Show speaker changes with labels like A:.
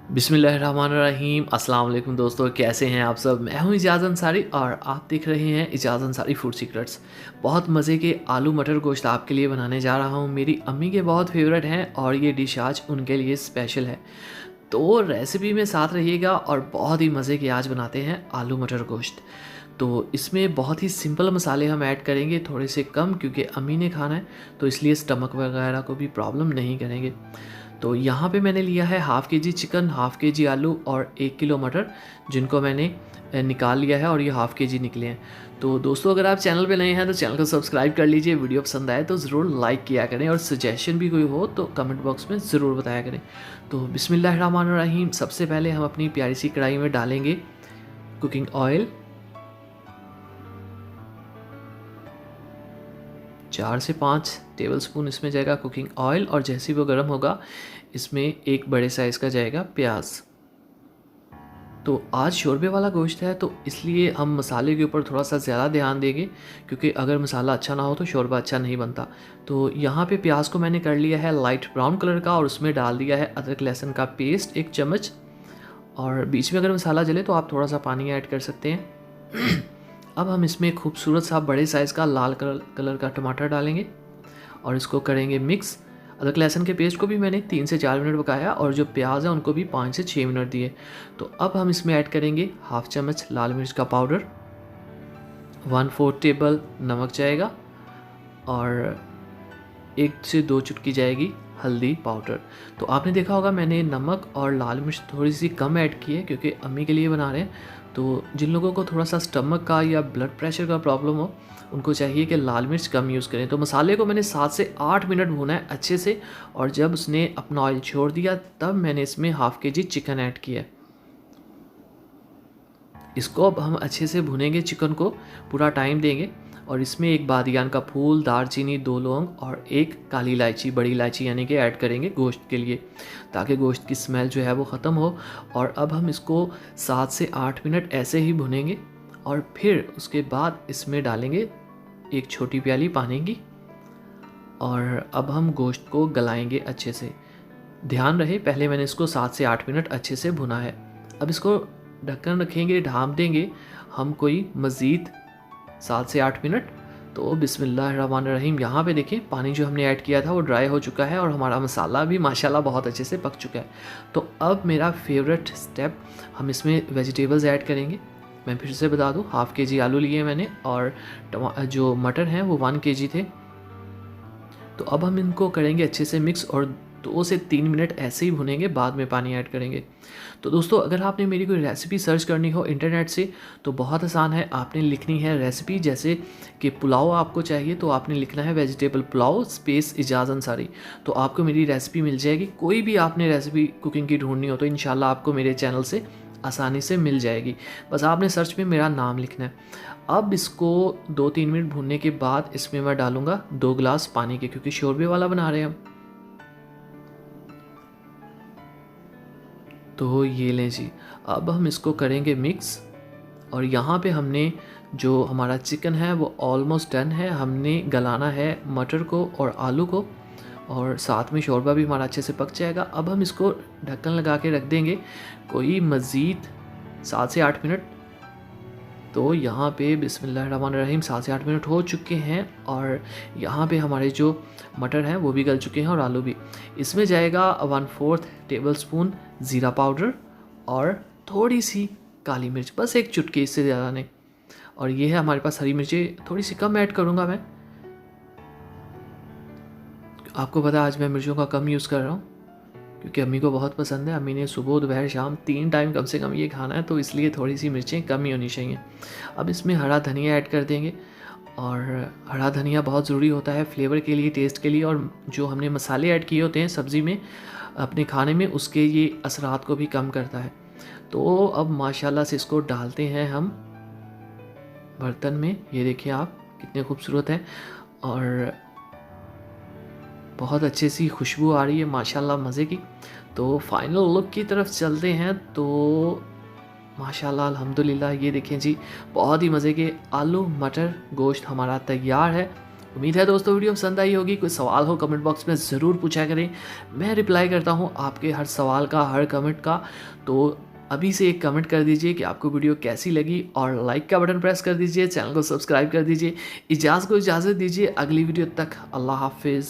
A: बिस्मिल्लाहिर्रहमानिर्रहीम। अस्सलाम वालेकुम दोस्तों, कैसे हैं आप सब। मैं हूं इजाज़ अंसारी और आप देख रहे हैं इजाज़ अंसारी फूड सीक्रेट्स। बहुत मज़े के आलू मटर गोश्त आपके लिए बनाने जा रहा हूं। मेरी अम्मी के बहुत फेवरेट हैं और ये डिश आज उनके लिए स्पेशल है। तो रेसिपी में साथ रहिएगा और बहुत ही मज़े के आज बनाते हैं आलू मटर गोश्त। तो इसमें बहुत ही सिंपल मसाले हम ऐड करेंगे, थोड़े से कम, क्योंकि अम्मी ने खाना है तो इसलिए स्टमक वगैरह को भी प्रॉब्लम नहीं करेंगे। तो यहाँ पे मैंने लिया है हाफ़ के जी चिकन, हाफ़ के जी आलू और 1 किलो मटर, जिनको मैंने निकाल लिया है और ये हाफ़ के जी निकले हैं। तो दोस्तों, अगर आप चैनल पे नए हैं तो चैनल को सब्सक्राइब कर लीजिए। वीडियो पसंद आए तो ज़रूर लाइक किया करें और सजेशन भी कोई हो तो कमेंट बॉक्स में ज़रूर बताया करें। तो बिस्मिल्लाहिर्रहमानिर्रहीम। सबसे पहले हम अपनी प्यारी सी कढ़ाई में डालेंगे कुकिंग ऑयल। 4 से 5 टेबलस्पून इसमें जाएगा कुकिंग ऑयल और जैसे ही वो गर्म होगा इसमें एक बड़े साइज़ का जाएगा प्याज। तो आज शोरबे वाला गोश्त है तो इसलिए हम मसाले के ऊपर थोड़ा सा ज़्यादा ध्यान देंगे, क्योंकि अगर मसाला अच्छा ना हो तो शोरबा अच्छा नहीं बनता। तो यहाँ पे प्याज को मैंने कर लिया है लाइट ब्राउन कलर का और उसमें डाल दिया है अदरक लहसुन का पेस्ट 1 चम्मच। और बीच में अगर मसाला जले तो आप थोड़ा सा पानी ऐड कर सकते हैं। अब हम इसमें खूबसूरत सा बड़े साइज़ का लाल कलर का टमाटर डालेंगे और इसको करेंगे मिक्स। अदरक लहसुन के पेस्ट को भी मैंने 3 से 4 मिनट पकाया और जो प्याज है उनको भी 5 से 6 मिनट दिए। तो अब हम इसमें ऐड करेंगे हाफ चम्मच लाल मिर्च का पाउडर, 1/4 टेबल नमक जाएगा और 1 से 2 चुटकी जाएगी हल्दी पाउडर। तो आपने देखा होगा मैंने नमक और लाल मिर्च थोड़ी सी कम ऐड की है, क्योंकि अम्मी के लिए बना रहे हैं। तो जिन लोगों को थोड़ा सा स्टमक का या ब्लड प्रेशर का प्रॉब्लम हो उनको चाहिए कि लाल मिर्च कम यूज़ करें। तो मसाले को मैंने 7 से 8 मिनट भूना है अच्छे से, और जब उसने अपना ऑयल छोड़ दिया तब मैंने इसमें हाफ़ के जी चिकन ऐड किया है। इसको अब हम अच्छे से भुनेंगे, चिकन को पूरा टाइम देंगे। और इसमें एक बादियान का फूल, दालचीनी, 2 लौंग और 1 काली इलायची, बड़ी इलायची यानी कि ऐड करेंगे गोश्त के लिए, ताकि गोश्त की स्मेल जो है वो ख़त्म हो। और अब हम इसको 7 से 8 मिनट ऐसे ही भुनेंगे और फिर उसके बाद इसमें डालेंगे 1 छोटी प्याली पानी की। और अब हम गोश्त को गलाएंगे अच्छे से। ध्यान रहे पहले मैंने इसको 7 से 8 मिनट अच्छे से भुना है। अब इसको ढक्कन रखेंगे, ढाँप देंगे हम कोई मज़ीद 7 से 8 मिनट। तो बिस्मिल्लाहिर्रहमानिर्रहीम। यहाँ पे देखिए पानी जो हमने ऐड किया था वो ड्राई हो चुका है और हमारा मसाला भी माशाल्लाह बहुत अच्छे से पक चुका है। तो अब मेरा फेवरेट स्टेप, हम इसमें वेजिटेबल्स ऐड करेंगे। मैं फिर से बता दूँ, हाफ़ के जी आलू लिए मैंने और जो मटर हैं वो 1 केजी थे। तो अब हम इनको करेंगे अच्छे से मिक्स और 2 से 3 मिनट ऐसे ही भुनेंगे, बाद में पानी ऐड करेंगे। तो दोस्तों, अगर आपने मेरी कोई रेसिपी सर्च करनी हो इंटरनेट से तो बहुत आसान है। आपने लिखनी है रेसिपी, जैसे कि पुलाव आपको चाहिए तो आपने लिखना है वेजिटेबल पुलाव स्पेस इजाज़ अंसारी, तो आपको मेरी रेसिपी मिल जाएगी। कोई भी आपने रेसिपी कुकिंग की ढूंढनी हो तो इंशाल्लाह आपको मेरे चैनल से आसानी से मिल जाएगी। बस आपने सर्च में मेरा नाम लिखना है। अब इसको 2-3 मिनट भूनने के बाद इसमें मैं डालूंगा 2 गिलास पानी के, क्योंकि शोरबे वाला बना रहे हैं हम। तो ये लें जी, अब हम इसको करेंगे मिक्स। और यहाँ पे हमने जो हमारा चिकन है वो ऑलमोस्ट डन है। हमने गलाना है मटर को और आलू को, और साथ में शोरबा भी हमारा अच्छे से पक जाएगा। अब हम इसको ढक्कन लगा के रख देंगे कोई मज़ीद 7 से 8 मिनट। तो यहाँ पे बिस्मिल्लाहिर्रहमानिर्रहीम 7 से 8 मिनट हो चुके हैं और यहाँ पे हमारे जो मटर हैं वो भी गल चुके हैं और आलू भी। इसमें जाएगा 1/4 टेबलस्पून ज़ीरा पाउडर और थोड़ी सी काली मिर्च, बस 1 चुटकी, इससे ज़्यादा नहीं। और ये है हमारे पास हरी मिर्चें, थोड़ी सी कम ऐड करूँगा मैं। आपको पता है आज मैं मिर्चों का कम यूज़ कर रहा हूँ, क्योंकि अम्मी को बहुत पसंद है। अम्मी ने सुबह दोपहर शाम 3 टाइम कम से कम ये खाना है, तो इसलिए थोड़ी सी मिर्चें कम ही होनी चाहिए। अब इसमें हरा धनिया ऐड कर देंगे, और हरा धनिया बहुत ज़रूरी होता है फ्लेवर के लिए, टेस्ट के लिए, और जो हमने मसाले ऐड किए होते हैं सब्ज़ी में अपने खाने में, उसके ये असरात को भी कम करता है। तो अब माशाल्लाह से इसको डालते हैं हम बर्तन में। ये देखिए आप कितने खूबसूरत हैं और बहुत अच्छी सी खुशबू आ रही है माशाल्लाह मज़े की। तो फाइनल लुक की तरफ चलते हैं। तो माशाल्लाह अल्हम्दुलिल्लाह, ये देखें जी, बहुत ही मज़े के आलू मटर गोश्त हमारा तैयार है। उम्मीद है दोस्तों वीडियो पसंद आई होगी। कोई सवाल हो कमेंट बॉक्स में ज़रूर पूछा करें, मैं रिप्लाई करता हूँ आपके हर सवाल का, हर कमेंट का। तो अभी से एक कमेंट कर दीजिए कि आपको वीडियो कैसी लगी और लाइक का बटन प्रेस कर दीजिए, चैनल को सब्सक्राइब कर दीजिए। इजाज़ को इजाज़त दीजिए, अगली वीडियो तक अल्लाह हाफिज़।